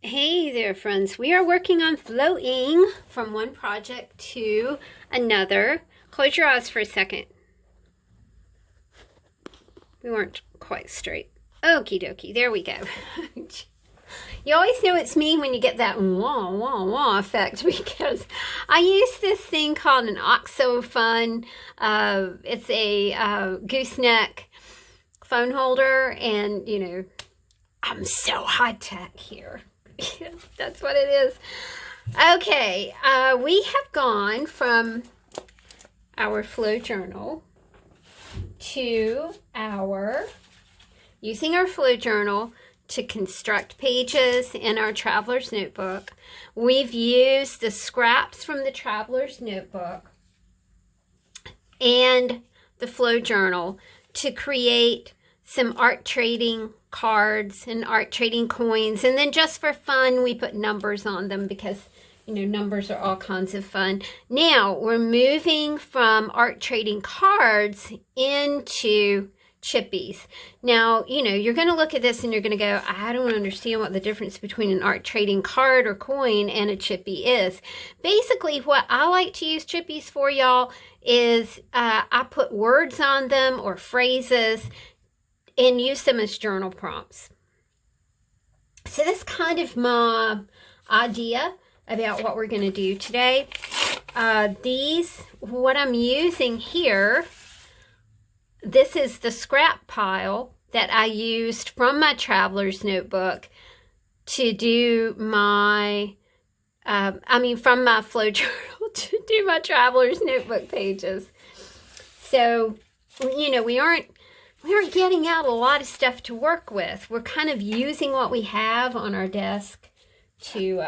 Hey there, friends. We are working on flowing from one project to another. Close your eyes for a second. We weren't quite straight. Okie dokie, there we go. You always know it's me when you get that wah, wah, wah effect because I use this thing called an oxophone. It's a gooseneck phone holder, and I'm so high tech here. That's what it is. Okay, we have gone from our flow journal to using our flow journal to construct pages in our traveler's notebook. We've used the scraps from the traveler's notebook and the flow journal to create some art trading cards and art trading coins, and then just for fun we put numbers on them because numbers are all kinds of fun. Now we're moving from art trading cards into chippies. Now you're going to look at this and you're going to go, I don't understand what the difference between an art trading card or coin and a chippy is. Basically what I like to use chippies for, y'all, is I put words on them or phrases and use them as journal prompts. So that's kind of my idea about what we're going to do today. What I'm using here, this is the scrap pile that I used from my traveler's notebook to do my, from my flow journal to do my traveler's notebook pages. So, we aren't getting out a lot of stuff to work with. We're kind of using what we have on our desk to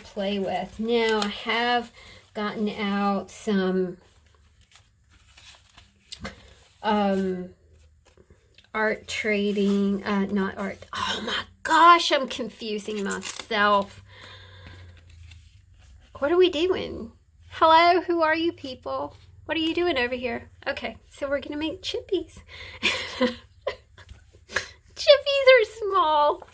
play with. Now I have gotten out some art trading, not art. Oh my gosh, I'm confusing myself. What are we doing? Hello, who are you people? What are you doing over here? Okay, so we're gonna make chippies. Chippies are small,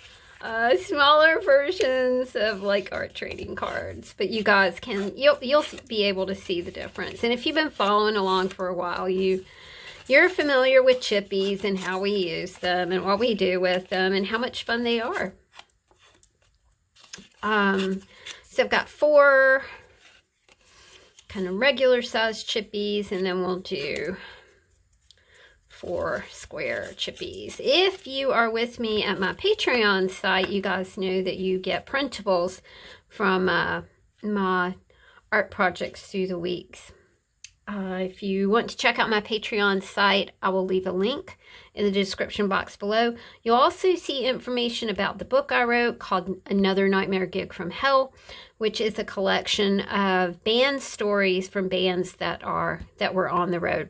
smaller versions of like art trading cards, but you guys you'll be able to see the difference. And if you've been following along for a while, you're familiar with chippies and how we use them and what we do with them and how much fun they are. So I've got 4 kind of regular size chippies, and then we'll do 4 square chippies. If you are with me at my Patreon site, you guys know that you get printables from my art projects through the weeks. If you want to check out my Patreon site, I will leave a link in the description box below. You'll also see information about the book I wrote called Another Nightmare Gig from Hell, which is a collection of band stories from bands that were on the road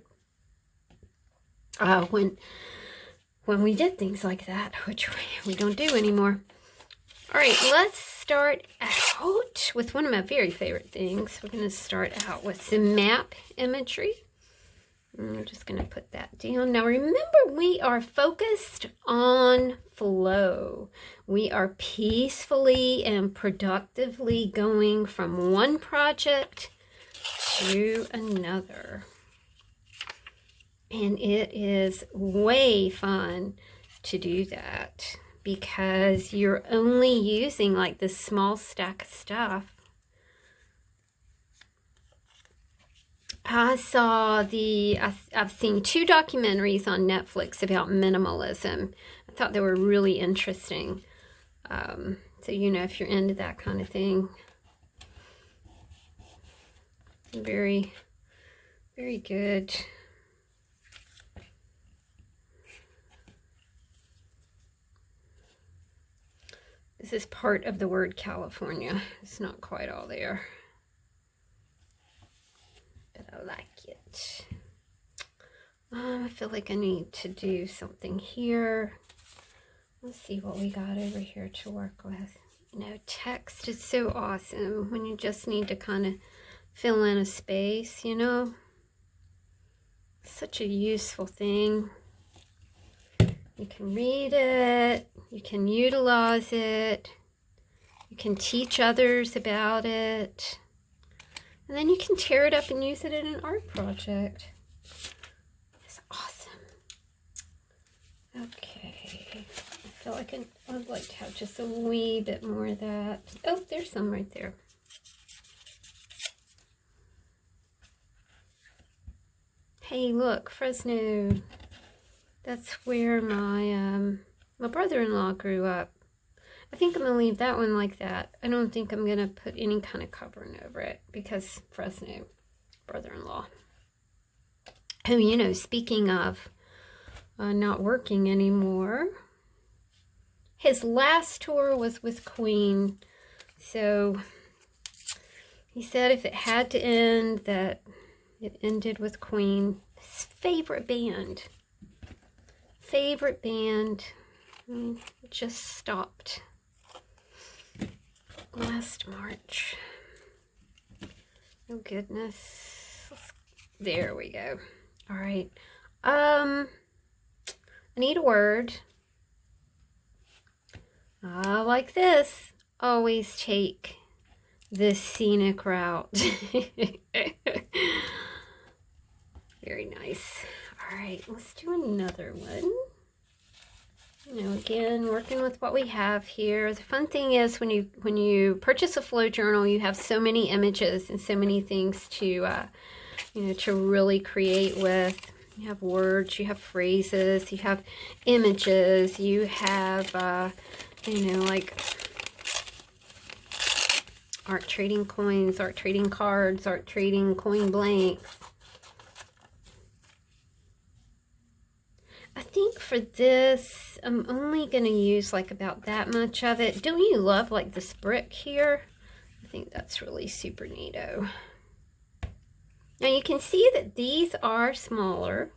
when we did things like that, which we don't do anymore. All right, let's start out with one of my very favorite things. We're going to start out with some map imagery. I'm just going to put that down. Now remember, we are focused on flow. We are peacefully and productively going from one project to another. And it is way fun to do that because you're only using like this small stack of stuff. I've seen 2 documentaries on Netflix about minimalism. I thought they were really interesting. So, if you're into that kind of thing, very, very good. This is part of the word California. It's not quite all there, but I like it. I feel like I need to do something here. Let's see what we got over here to work with. Text is so awesome when you just need to kind of fill in a space, Such a useful thing. You can read it, you can utilize it, You can teach others about it. And then you can tear it up and use it in an art project. It's awesome. Okay. I feel like I'd like to have just a wee bit more of that. Oh, there's some right there. Hey, look, Fresno. That's where my brother-in-law grew up. I think I'm going to leave that one like that. I don't think I'm going to put any kind of covering over it because Fresno, brother-in-law. Who, you know, speaking of not working anymore, his last tour was with Queen. So he said if it had to end, that it ended with Queen. His favorite band. Just stopped last March. Oh goodness. There we go. All right. I need a word. Like this. Always take this scenic route. Very nice. All right, let's do another one. You know, again, working with what we have here. The fun thing is when you purchase a flow journal, you have so many images and so many things to, you know, to really create with. You have words, you have phrases, you have images, you have, you know, like art trading coins, art trading cards, art trading coin blanks. I think for this, I'm only going to use like about that much of it. Don't you love like this brick here? I think that's really super neato. Now you can see that these are smaller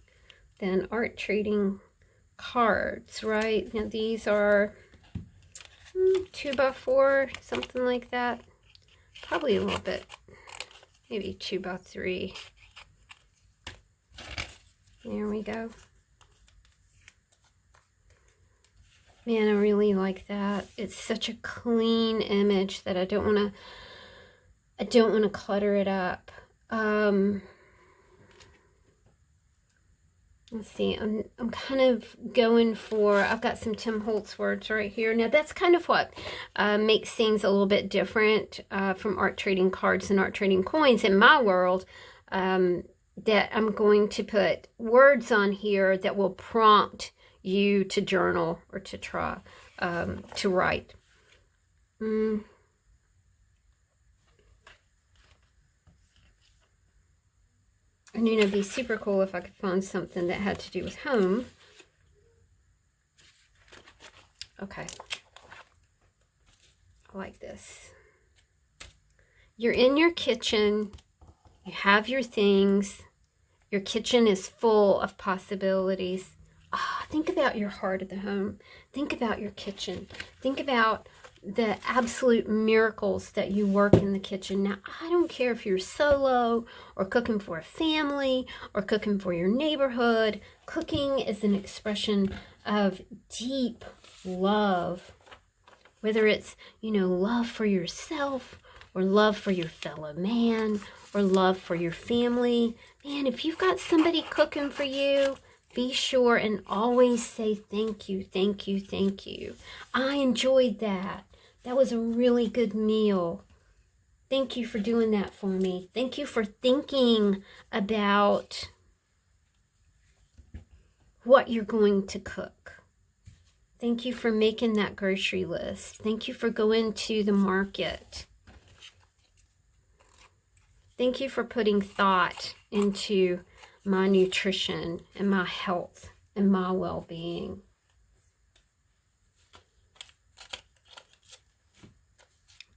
than art trading cards, right? Now these are 2x4, something like that. Probably a little bit, maybe 2x3. There we go. Man, I really like that. It's such a clean image that I don't want to clutter it up. Let's see. I'm kind of going for, I've got some Tim Holtz words right here. Now that's kind of what makes things a little bit different from art trading cards and art trading coins in my world. That I'm going to put words on here that will prompt you to journal or to try to write. And you know, it'd be super cool if I could find something that had to do with home. Okay. I like this. You're in your kitchen. You have your things. Your kitchen is full of possibilities. Think about your heart of the home. Think about your kitchen. Think about the absolute miracles that you work in the kitchen. Now, I don't care if you're solo or cooking for a family or cooking for your neighborhood. Cooking is an expression of deep love. Whether it's, you know, love for yourself or love for your fellow man or love for your family. Man, if you've got somebody cooking for you, be sure and always say thank you, thank you, thank you. I enjoyed that. That was a really good meal. Thank you for doing that for me. Thank you for thinking about what you're going to cook. Thank you for making that grocery list. Thank you for going to the market. Thank you for putting thought into my nutrition and my health and my well-being.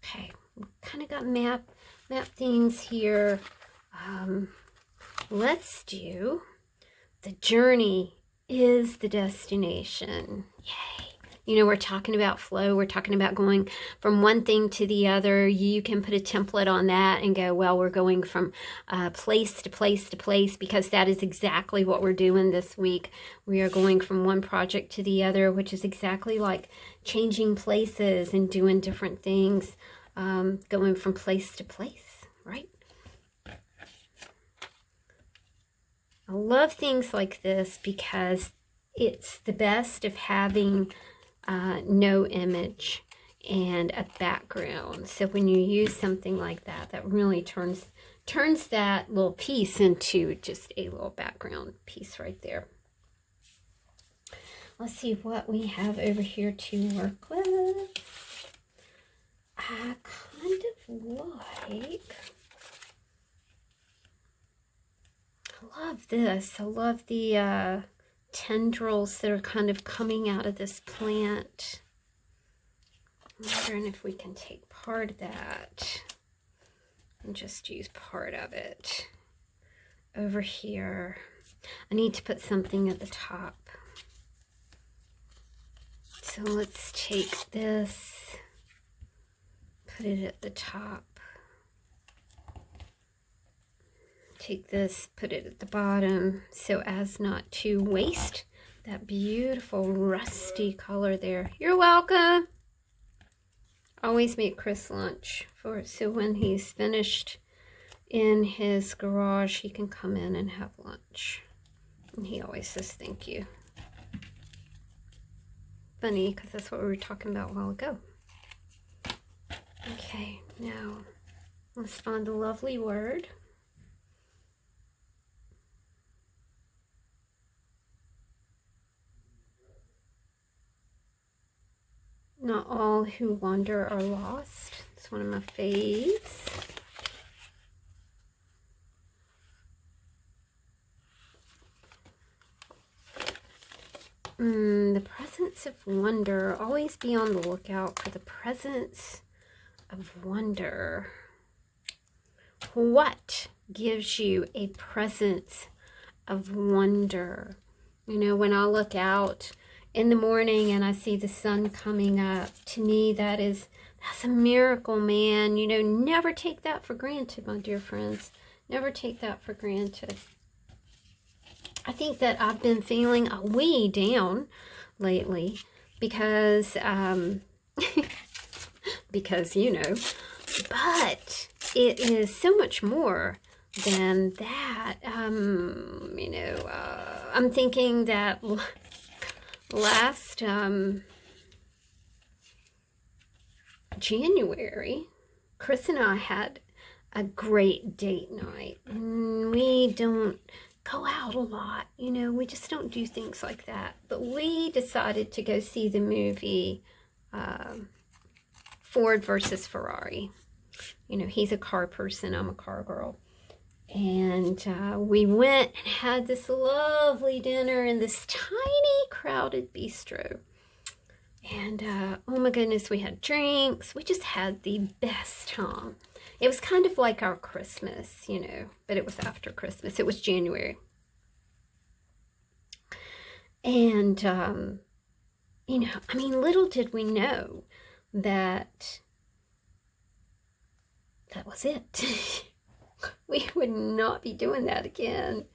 Okay, kind of got map things here. Let's do the journey is the destination. Yay! You know, we're talking about flow. We're talking about going from one thing to the other. You can put a template on that and go, well, we're going from place to place to place, because that is exactly what we're doing this week. We are going from one project to the other, which is exactly like changing places and doing different things, going from place to place, right? I love things like this because it's the best of having no image and a background. So when you use something like that, that really turns that little piece into just a little background piece right there. Let's see what we have over here to work with. I kind of like, I love this. I love the tendrils that are kind of coming out of this plant. I'm wondering if we can take part of that and just use part of it over here. I need to put something at the top. So let's take this, put it at the top. Take this, put it at the bottom, so as not to waste that beautiful rusty color there. You're welcome. Always make Chris lunch so when he's finished in his garage, he can come in and have lunch. And he always says thank you. Funny, because that's what we were talking about a while ago. Okay, now let's find the lovely word. Not all who wander are lost. It's one of my faves. The presence of wonder. Always be on the lookout for the presence of wonder. What gives you a presence of wonder? You know, when I look out in the morning and I see the sun coming up, to me that's a miracle, man. You know, never take that for granted, my dear friends. Never take that for granted. I think that I've been feeling a wee down lately because, because, you know, but it is so much more than that. You know, I'm thinking that last January, Chris and I had a great date night. We don't go out a lot, you know, we just don't do things like that. But we decided to go see the movie Ford versus Ferrari. You know, he's a car person, I'm a car girl. And we went and had this lovely dinner in this tiny crowded bistro. And oh my goodness, we had drinks. We just had the best time. It was kind of like our Christmas, you know, but it was after Christmas. It was January. And, you know, I mean, little did we know that that was it. We would not be doing that again.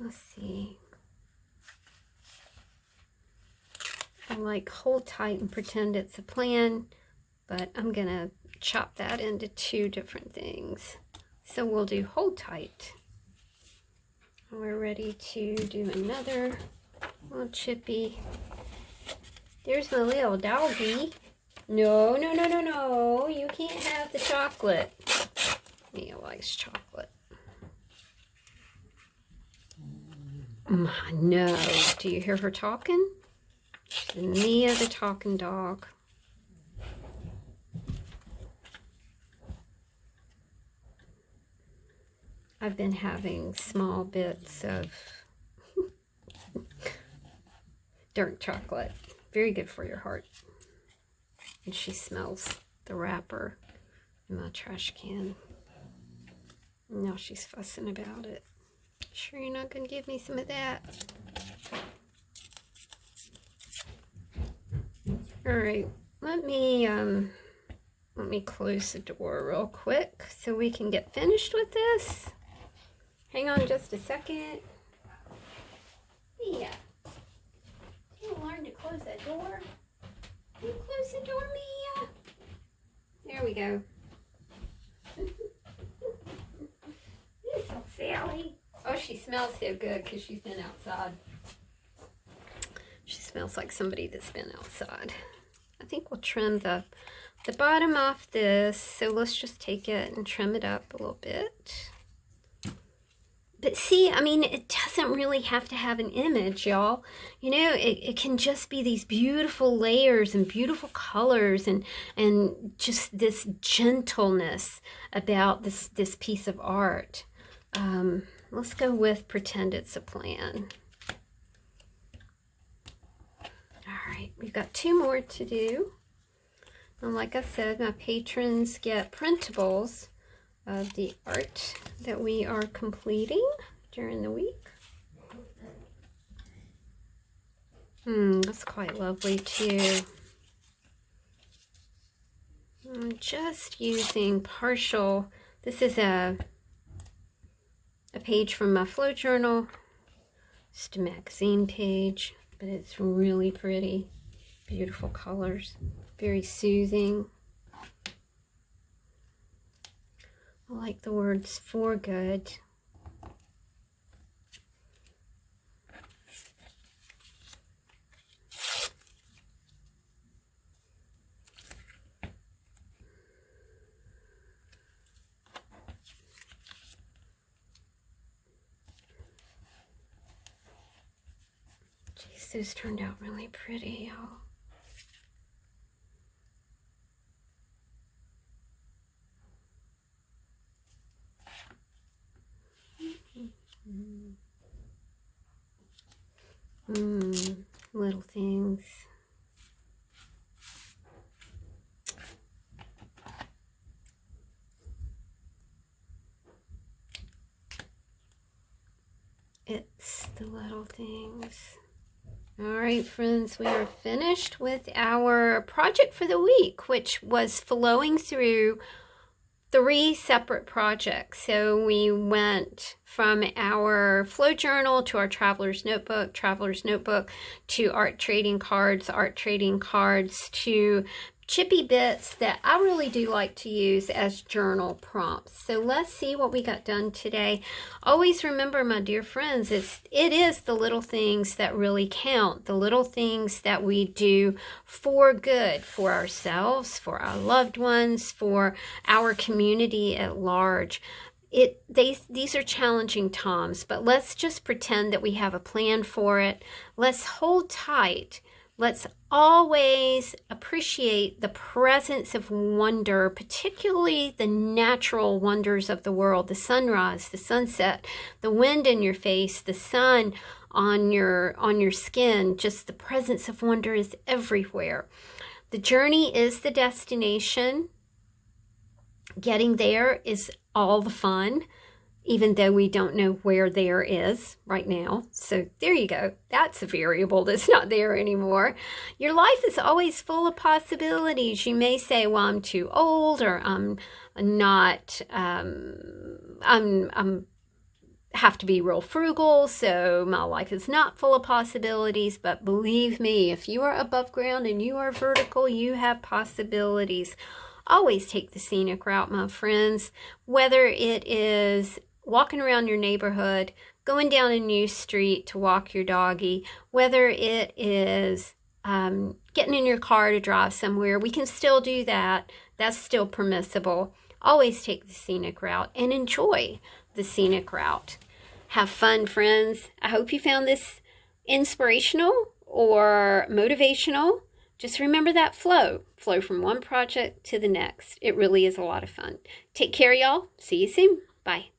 Let's see. I like hold tight and pretend it's a plan, but I'm going to chop that into two different things. So we'll do hold tight. We're ready to do another little chippy. There's my little doggy. No, no, no, no, no. You can't have the chocolate. Mia likes chocolate. No. Do you hear her talking? Mia the talking dog. I've been having small bits of dark chocolate. Very good for your heart. And she smells the wrapper in my trash can. Now she's fussing about it. Sure you're not going to give me some of that? All right, let me close the door real quick so we can get finished with this. Hang on just a second. Mia, you learn to close that door? Can you close the door, Mia? There we go. You're so silly. Oh, she smells so good because she's been outside. She smells like somebody that's been outside. I think we'll trim the bottom off this. So let's just take it and trim it up a little bit. But see, I mean, it doesn't really have to have an image, y'all. You know, it can just be these beautiful layers and beautiful colors and just this gentleness about this piece of art. Let's go with Pretend It's a Plan. All right, we've got 2 more to do. And like I said, my patrons get printables of the art that we are completing during the week. That's quite lovely too. I'm just using partial. This is a page from my flow journal. Just a magazine page, but it's really pretty. Beautiful colors, very soothing. I like the words "for good." Jeez, those turned out really pretty, y'all. Little things. It's the little things. All right, friends, we are finished with our project for the week, which was flowing through 3 separate projects. So we went from our flow journal to our traveler's notebook to art trading cards to chippy bits that I really do like to use as journal prompts. So let's see what we got done today. Always remember, my dear friends, it is the little things that really count, the little things that we do for good, for ourselves, for our loved ones, for our community at large. These are challenging times, but let's just pretend that we have a plan for it. Let's hold tight. Let's always appreciate the presence of wonder, particularly the natural wonders of the world, the sunrise, the sunset, the wind in your face, the sun on your skin. Just the presence of wonder is everywhere. The journey is the destination. Getting there is all the fun, even though we don't know where there is right now. So there you go. That's a variable that's not there anymore. Your life is always full of possibilities. You may say, well, I'm too old, or I'm not, I'm have to be real frugal, so my life is not full of possibilities. But believe me, if you are above ground and you are vertical, you have possibilities. Always take the scenic route, my friends, whether it is walking around your neighborhood, going down a new street to walk your doggy, whether it is getting in your car to drive somewhere. We can still do that. That's still permissible. Always take the scenic route and enjoy the scenic route. Have fun, friends. I hope you found this inspirational or motivational. Just remember that flow from one project to the next. It really is a lot of fun. Take care, y'all. See you soon. Bye.